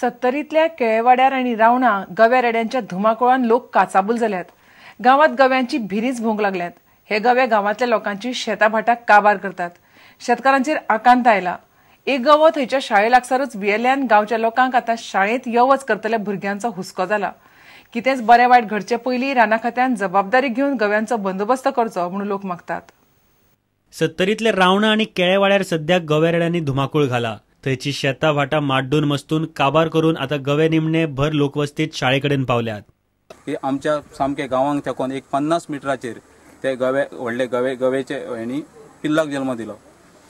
सत्तरीतल्या केळेवाड्यार आणि रावणा गव्या रेड्यांच्या धुमाकुळान लोक काचाबूल जाल्यात। गावात गव्यांची भिरीच भोंग लागल्यात। हे गवे गावातल्या लोकांची शेता भाटाक काबार करतात। शेतकारांचेर आकांत आयला। एक गवो थंयच्या शाळे लागसारूच भियेल्ल्यान गांवच्या लोकांक आतां शाळेंत येवच करतल्या भुरग्यांचो हुस्को जाला। कितेंच बरें वायट घडचे पयलीं राना खात्यान जबाबदारी घेवन गव्यांचो बंदोबस्त करचो म्हूण लोक मागतात। सत्तरीतले रावणा आणि केळेवाड्यार सध्या गव्या रेड्यांनी धुमाकूळ घाला। थंयची शेतां भाटां माड्डून मस्तून काबार करून आता गवे निमणे भर लोकवस्तीत शाळेकडेन पावल्यात। आमच्या सामके गांवांक तेकोन एक 50 मिटराचेर ते गवे व्हडले गवेचे हेणी पिल्लाक जल्म दिलो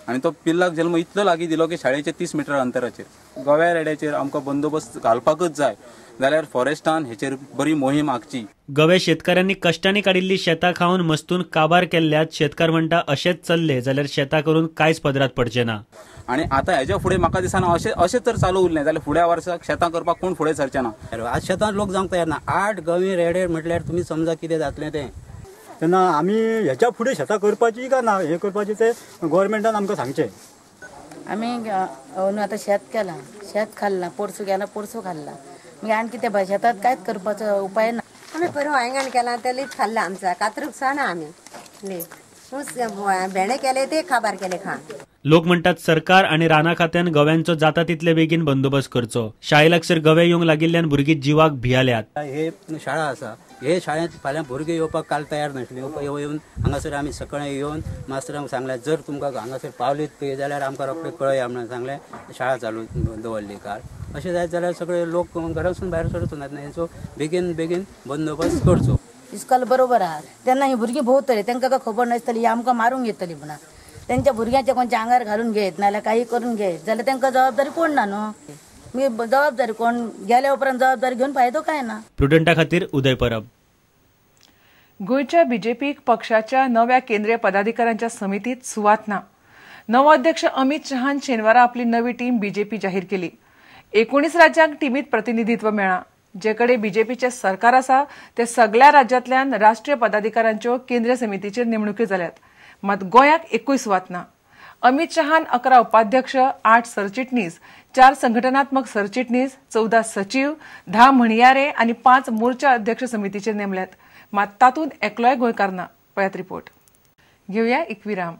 आणि तो पिल्लाक जल्म इतलो लागीं दिलो की शाळेचे 30 मिटर अंतराचेर। गव्या रेड्याचेर आमकां बंदोबस्त घालपाकच जाय जाल्यार फॉरेस्टान हेचेर बरी मोहीम आखची। गवे शेतकऱ्यांनी कष्टांनी काडिल्ली शेतां खावन मस्तून काबार केल्ल्यात शेतकार म्हणटा अशेंच चल्ले जाल्यार शेतां करून कांयच पदरात पडचे ना। आणि आता हेच्या फुडें म्हाका दिसना अशें तर चालू उरलें जाल्यार फुडल्या वर्साक शेतां करपाक कोण फुडें सरचे ना। आज शेतांत लोक जावंक तयार ना। 8 गवे रेडे म्हटल्यार तुमी समजा कितें जातलें तें। तेन्ना आमी हेच्या फुडें शेतां करपाची काय ना हे करपाची ते गव्हर्नमेंटान आमकां सांगचें। आमी आता शेत केला, शेत खाल्ला, पोरसू गेला, पोरसू खाल्ला, मी आणखी त्या शेतात कांयच करपाचो उपाय ना। आमी परवा वांयगण केला ते लीप खाल्ला आमचा कातरूक साणा आमी लीप भेणे केले ते खाबार केले खा। लोक म्हणतात सरकार आणि राना खात्यान गव्यांचो जाता तितले बेगीन बंदोबस्त करचो। शाळे लागसर गवे येवंक लागिल्ल्यान भुरगीं जिवाक भियाल्यात। हे शाळा आसा, हे शाळेंत फाल्यां भुरगे येवपाक काल तयार नासले। येवन हांगासर आमी सकाळीं येवन मास्तरांक सांगलें जर तुमकां हांगासर पावलीत जाल्यार आमकां रोखडें कळया म्हणून सांगलें। शाळा चालू दवरली काल। अशें जायत जाल्यार सगळे लोक घरासून भायर सरचो नात, हेचो बेगीन बेगीन बंदोबस्त करचो। इस्कॉल बरोबर आहा तेन्ना ही भुरगीं भोंवतली, तांकां काय खबर नासतली आमकां मारूंक येतली म्हणा। त्यांच्या भुरग्यांच्या कोणच्या आंगार घालून घेत नाल्यार काही करून घेत जाल्यार तांकां जबाबदारी कोण ना न्हू। मी जबाबदारी कोण गेल्या उपरांत जबाबदारी घेवन फायदो काय ना। प्रुडंटा खातीर उदय परब। गोयच्या बीजेपी पक्षाच्या नव्या केंद्रीय पदाधिकाऱ्यांच्या समितीत सुवात ना। नवो अध्यक्ष अमित शहान शेनवारा आपली नवी टीम बीजेपी जाहीर केली। 19 राज्यांक टीमीत प्रतिनिधित्व मेळ्ळा। जेकडे बीजेपीचे सरकार आसा ते सगळ्या राज्यांतल्यान राष्ट्रीय पदाधिकाऱ्यांच्यो केंद्रीय समितीचेर नेमणुकी जाल्यात, मात गोंयाक एकूय सुवात ना। अमित शहान 11 उपाध्यक्ष, 8 सरचिटणीस, 4 संघटनात्मक सरचिटणीस, 14 सचिव, 10 म्हणयारे आणि 5 मोर्चा अध्यक्ष समितीचेर नेमल्यात, मात तातूंत एकलोय गोंयकार ना। पळयात रिपोर्ट। घेवया एक विराम।